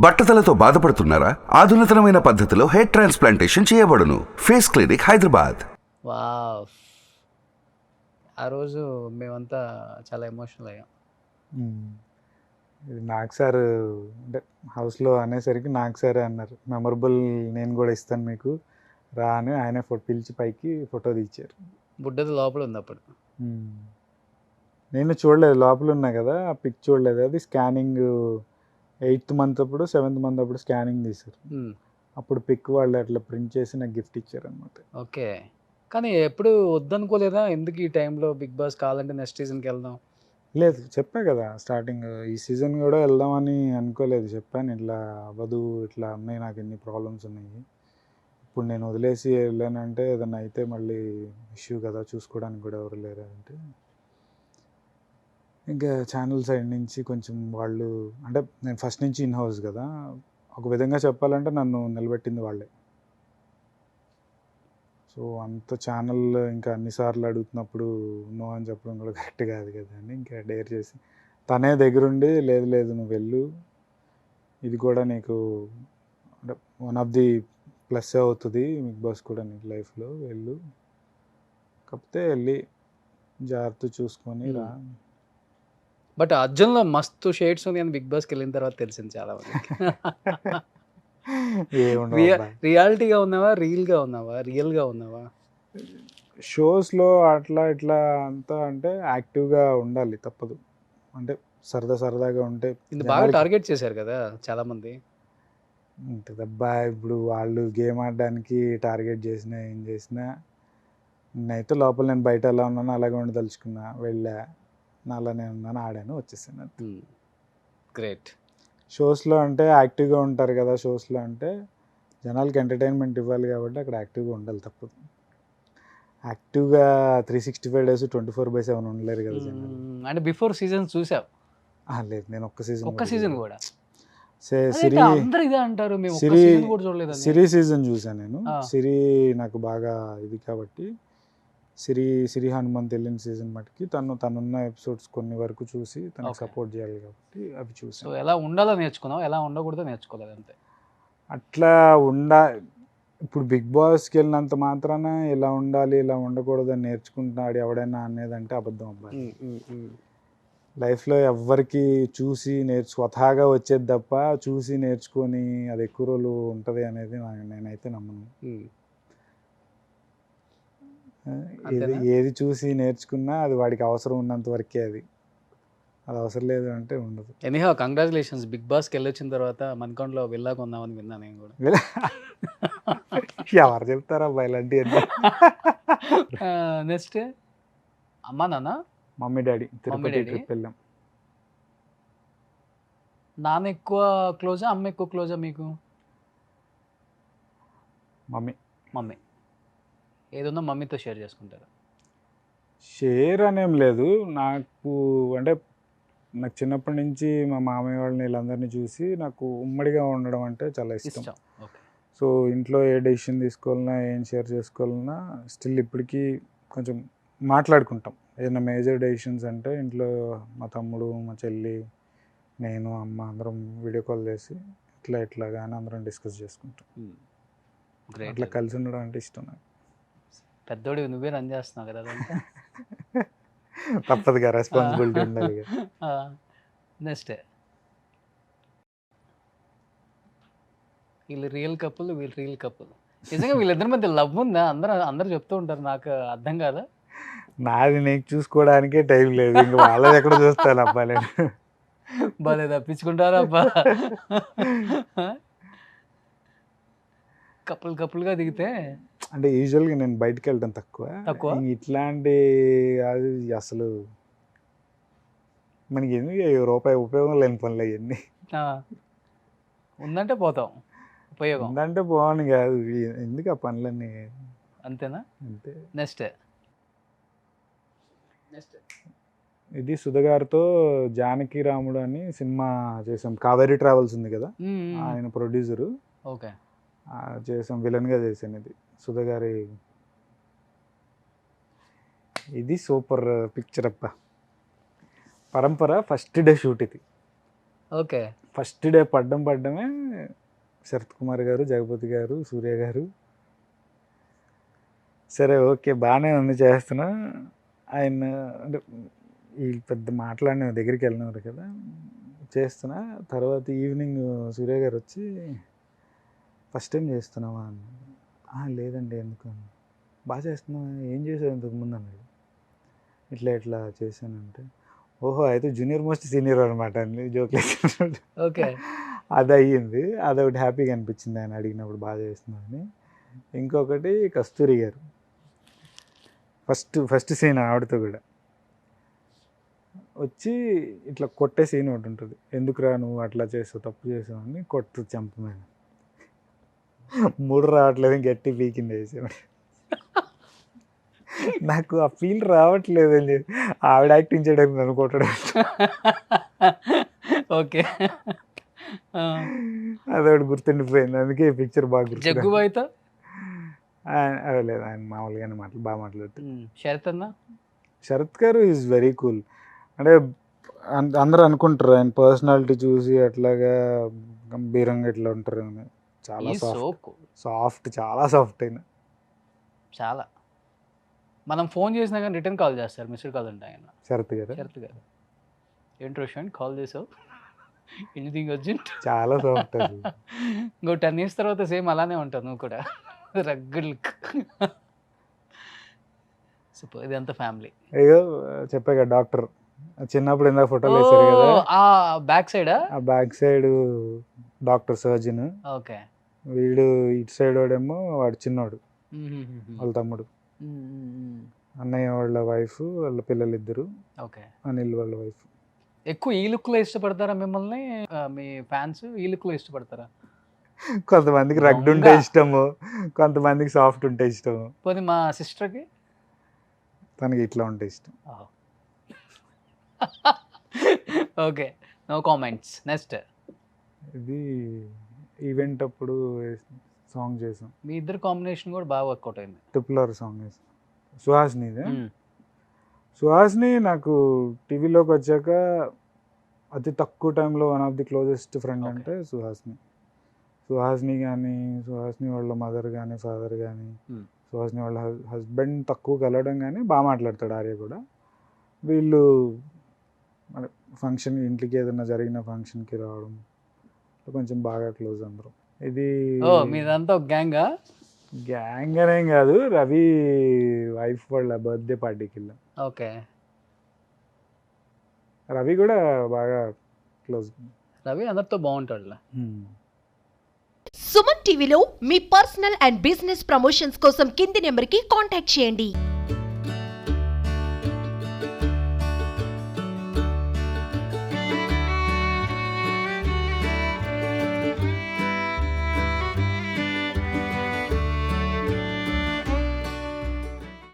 బట్టతలతో బాధపడుతున్నారా? ఆధునితనమైన పద్ధతిలో hair transplantation చేయబడును. Face clinic, Hyderabad. వావ్! ఆ రోజు మేమంతా చాలా ఎమోషనల్ అయ్యాం. ఇది నాగ్ సార్ అంటే హౌస్లో అనేసరికి నాగ్ సారే అన్నారు, మెమరబుల్ నేను కూడా ఇస్తాను మీకు రా అని. ఆయనే పిలిచి పైకి ఫోటో తీశారు. బుడ్డది లోపల ఉంది అప్పుడు. నేను చూడలేదు, లోపల ఉన్నా కదా, ఆ పిక్ చూడలేదు. అది స్కానింగ్ 8th మంత్ అప్పుడు 7th మంత్ అప్పుడు స్కానింగ్ తీశారు. అప్పుడు పిక్ వాళ్ళు అట్లా ప్రింట్ చేసి నాకు గిఫ్ట్ ఇచ్చారు అనమాట. ఓకే. కానీ ఎప్పుడు వద్దనుకోలేదా? ఎందుకు ఈ టైంలో బిగ్ బాస్ కావాలంటే నెక్స్ట్ సీజన్కి వెళ్దాం? లేదు, చెప్పా కదా స్టార్టింగ్, ఈ సీజన్ కూడా వెళ్దామని అనుకోలేదు. చెప్పాను ఇట్లా అవ్వదు, ఇట్లా ఉన్నాయి, నాకు ఎన్ని ప్రాబ్లమ్స్ ఉన్నాయి. ఇప్పుడు నేను వదిలేసి వెళ్ళానంటే ఏదన్నా అయితే మళ్ళీ ఇష్యూ కదా, చూసుకోవడానికి కూడా ఎవరు లేరు అంటే ఇంకా ఛానల్ సైడ్ నుంచి కొంచెం వాళ్ళు, అంటే నేను ఫస్ట్ నుంచి ఇన్ హౌస్ కదా, ఒక విధంగా చెప్పాలంటే నన్ను నిలబెట్టింది వాళ్ళే. సో అంత ఛానల్ ఇంకా అన్నిసార్లు అడుగుతున్నప్పుడు నో అని చెప్పడం కూడా కరెక్ట్ కాదు కదా అని ఇంకా డేర్ చేసి తనే దగ్గరుండి, లేదు లేదు నువ్వు వెళ్ళు, ఇది కూడా నీకు అంటే వన్ ఆఫ్ ది ప్లస్ అవుతుంది బిగ్ బాస్ కూడా నీకు లైఫ్లో, వెళ్ళు, కాకపోతే వెళ్ళి జాగ్రత్త చూసుకొని రా. బట్ అర్జున్లో మస్తు షేడ్స్ ఉంది అని బిగ్ బాస్కి వెళ్ళిన తర్వాత తెలిసింది చాలా మందికి. రియాలిటీగా ఉన్నావా, రియల్గా ఉన్నావా? షోస్లో అట్లా ఇట్లా అంతా అంటే యాక్టివ్గా ఉండాలి, తప్పదు. అంటే సరదాగా ఉంటే ఇది బాగా టార్గెట్ చేశారు కదా చాలా మంది. ఉంటుందబ్బా, ఇప్పుడు వాళ్ళు గేమ్ ఆడడానికి టార్గెట్ చేసినా ఏం చేసినా, నేనైతే లోపల నేను బయట ఎలా ఉన్నానో అలాగే ఉండి తలుచుకున్నా, వెళ్ళా, నాలానే ఉన్నాను, ఆడాను, వచ్చేసాను. గ్రేట్. షోస్లో అంటే యాక్టివ్గా ఉంటారు కదా, షోస్లో అంటే జనాలకి ఎంటర్టైన్మెంట్ ఇవ్వాలి కాబట్టి అక్కడ యాక్టివ్గా ఉండాలి, తప్పదు. యాక్టివ్గా 365 days 24/7 ఉండలేరు కదా జనాలు. అంటే బిఫోర్ సీజన్ చూసావు? లేదు, నేను ఒక్క సీజన్ కూడా సిరీ అందరూ ఇదే అంటారు, మేము ఒక్క సిరీ సీజన్ కూడా చూడలేదు. సిరీ సీజన్ చూసాను నేను. సిరీ నాకు బాగా ఇది కాబట్టి సిరి హనుమంత్ వెళ్ళిన సీజన్ మటుకి తనున్న ఎపిసోడ్స్ కొన్ని వరకు చూసి తనకు సపోర్ట్ చేయాలి కాబట్టి అవి చూసి. సో ఎలా ఉండాలో నేర్చుకున్నావు, ఎలా ఉండకూడదో నేర్చుకోలేదు అంతే. అట్లా ఇప్పుడు బిగ్ బాస్కి వెళ్ళినంత మాత్రాన ఇలా ఉండాలి ఇలా ఉండకూడదు అని నేర్చుకుంటున్నాడు ఎవడైనా అనేదంటే అబద్ధం అబ్బాయి. లైఫ్లో ఎవ్వరికి చూసి స్వతహాగా వచ్చేది తప్ప చూసి నేర్చుకొని అది ఎక్కువ రోజులు ఉంటుంది అనేది నేనైతే నమ్మను. ఏది చూసి నేర్చుకున్నా అది వాడికి అవసరం ఉన్నంత వరకే, అది అవసరం లేదు అంటే ఉండదు. ఎనీహౌ కంగ్రాచులేషన్స్, బిగ్ బాస్కి వెళ్ళొచ్చిన తర్వాత మనకొండలో విల్లా కొందామని విన్నా నేను కూడా. ఎవరు చెప్తారా అబ్బాయి ఇలాంటివన్నీ. నెక్స్ట్ అమ్మా నాన్న, మమ్మీ డాడీ తిరుపతి ట్రిప్ వెళ్ళాం. నాన్న ఎక్కువ క్లోజా, అమ్మ ఎక్కువ క్లోజా మీకు? మమ్మీ. ఏదున్నా మమ్మీతో షేర్ చేసుకుంటారా? షేర్ అనేం లేదు, నాకు అంటే నాకు చిన్నప్పటి నుంచి మా మామయ్య వాళ్ళని వీళ్ళందరినీ చూసి నాకు ఉమ్మడిగా ఉండడం అంటే చాలా ఇష్టం. సో ఇంట్లో ఏ డెసిషన్ తీసుకోవాలన్నా ఏం షేర్ చేసుకోవాలన్నా స్టిల్ ఇప్పటికీ కొంచెం మాట్లాడుకుంటాం. ఏదైనా మేజర్ డెసిషన్స్ అంటే ఇంట్లో మా తమ్ముడు, మా చెల్లి, నేను, అమ్మ అందరం వీడియో కాల్ చేసి ఇట్లాగా అని అందరం డిస్కస్ చేసుకుంటాం. అట్లా కలిసి ఉండడం అంటే ఇష్టం నాకు. పెద్దోడి నువ్వే రన్ చేస్తున్నావు కదా అదంతా. తప్పదుగా, రెస్పాన్సిబిలిటీ ఉండాలి. నెక్స్ట్ వీళ్ళు రియల్ కపుల్, నిజంగా వీళ్ళిద్దరి మధ్య లవ్ ఉందా? అందరూ చెప్తూ ఉంటారు, నాకు అర్థం కాదా. నాది నీకు చూసుకోవడానికే టైం లేదు, ఇంకా వాళ్ళది ఎక్కడ చూస్తాను అబ్బా. నేను బాలే తప్పించుకుంటారా అబ్బా. కపుల్గా దిగితే అంటే యూజువల్గా నేను బయటకు వెళ్ళడం తక్కువ. ఇట్లాంటి అది అసలు మనకి ఎందుకు రూపాయి ఉపయోగం లేని పనులు అవన్నీ. ఉందంటే పోతాం, ఉపయోగం ఉందంటే బాగుంది కాదు, ఎందుకు ఆ పనులన్నీ. అంతేనా? అంతే. నెక్స్ట్ ఇది సుధగారితో జానకి రాముడు అని సినిమా చేసాం. కావేరీ ట్రావెల్స్ ఉంది కదా, ఆయన ప్రొడ్యూసరు. ఓకే, చేసాం, విలన్గా చేశాను. ఇది సుధగారి, ఇది సూపర్ పిక్చర్ అప్ప. పరంపర ఫస్ట్ డే షూట్ ఇది. ఓకే, ఫస్ట్ డే పడ్డమే శరత్ కుమార్ గారు, జగపతి గారు, సూర్య గారు. సరే ఓకే బాగానే ఉంది చేస్తున్నా. ఆయన అంటే వీళ్ళు పెద్ద మాట్లాడిన దగ్గరికి వెళ్ళినవారు కదా, చేస్తున్నా. తర్వాత ఈవినింగ్ సూర్య గారు వచ్చి ఫస్ట్ టైం చేస్తున్నావా అన్న. లేదండి ఎందుకు అని. బాగా చేస్తున్నావా, ఏం చేసావు ఇంతకు ముందు అన్నాడు. ఇట్లా చేశానంటే, ఓహో అయితే జూనియర్ మోస్ట్ సీనియర్ అనమాట అండి, జోక్లే. ఓకే. అది అయ్యింది, అదొకటి హ్యాపీగా అనిపించింది ఆయన అడిగినప్పుడు బాగా చేస్తున్నామని. ఇంకొకటి కస్తూరి గారు ఫస్ట్ సీన్ ఆవిడతో కూడా వచ్చి ఇట్లా కొట్టే సీన్ ఒకటి ఉంటుంది. ఎందుకురా నువ్వు అట్లా చేసావు, తప్పు చేసావు అని కొట్టు చంప మీద. 3 రావట్లేదు గట్టి పీకింది వేసాడు. నాకు ఆ ఫీల్ రావట్లేదు అని చెప్పి ఆవిడ యాక్టింగ్ చేయడానికి నన్ను కొట్టడం. ఓకే. అదొకటి గుర్తుండిపోయింది, అందుకే ఈ పిక్చర్ బాగా గుర్తు. జగ్గుబాయ్తో లేదు, ఆయన మామూలుగానే బాగా మాట్లాడుతూ. శరత్ అన్న, శరత్ గారు ఈజ్ వెరీ కూల్. అంటే అందరూ అనుకుంటారు ఆయన పర్సనాలిటీ చూసి అట్లాగా గంభీరంగా ఇట్లా ఉంటారు అని. చాలా సాఫ్ట్, చాలా సాఫ్ట్ అయినా. చాలా. మనం ఫోన్ చేసినా కానీ రిటర్న్ కాల్ చేస్తారు, మిస్డ్ కాల్ ఉంటాయి ఆయన. శరత్ గారు ఏంట్రో కాల్ చేసావు, ఎనీథింగ్ అర్జెంట్. చాలా సాఫ్ట్. ఇంకో 10 years తర్వాత సేమ్ అలానే ఉంటావు నువ్వు కూడా, రగ్గులు. సూపర్. ఇదంతా ఫ్యామిలీ. అయ్యో చెప్పాక డాక్టర్ చిన్నప్పుడు ఇందాక ఫోటోలు వేసారు కదా, ఆ బ్యాక్ సైడ్, ఆ back side doctor surgeon. Okay. వీడు ఇటు సైడ్ వాడేమో వాడు చిన్నోడు, వాళ్ళ తమ్ముడు. అన్నయ్య వాళ్ళ వైఫ్, వాళ్ళ పిల్లలు ఇద్దరు. ఓకే. అనిల్ వాళ్ళ వైఫ్. ఎక్కువ ఈ లుక్ లో ఇష్టపడతారా మిమ్మల్ని మీ ఫ్యాన్స్? ఈ లుక్ లో ఇష్టపడతారా? కొంతమందికి రగ్డ్ ఉంటే ఇష్టము, కొంతమందికి సాఫ్ట్ ఉంటే ఇష్టము. పోనీ మా సిస్టర్కి తనకి ఇట్లా ఉంటే ఇష్టం. Okay, no comments. నెక్స్ట్ ఇది ఈవెంట్ అప్పుడు సాంగ్ చేసాం. మీ ఇద్దరు కాంబినేషన్ కూడా బాగా వర్కౌట్ అయింది. ట్రిపులర్ సాంగ్ వేసాం. సుహాస్నిదే. సుహాస్ని నాకు టీవీలోకి వచ్చాక అతి తక్కువ టైంలో one of the closest friend అంటే సుహాస్ని కానీ, సుహాస్ని వాళ్ళ మదర్ కానీ, ఫాదర్ కానీ, సుహాస్ని వాళ్ళ హస్బెండ్ తక్కువ కలవడం కానీ బాగా మాట్లాడతాడు ఆర్య కూడా. వీళ్ళు ఫంక్షన్, ఇంటికి ఏదైనా జరిగిన ఫంక్షన్కి రావడం, కొంచెం బాగా క్లోజ్ అందరం. ఇది మీదంతా ఒక గ్యాంగా? గ్యాంగ్ అనేం కాదు, రవి వైఫ్ వాళ్ళ బర్త్డే పార్టీకి వెళ్ళాం. ఓకే. రవి కూడా బాగా క్లోజ్. రవి అందరితో బాగుంటాడు. సుమన్ టీవీలో మీ పర్సనల్ అండ్ బిజినెస్ ప్రమోషన్స్ కోసం కింది నెంబర్కి కాంటాక్ట్ చేయండి.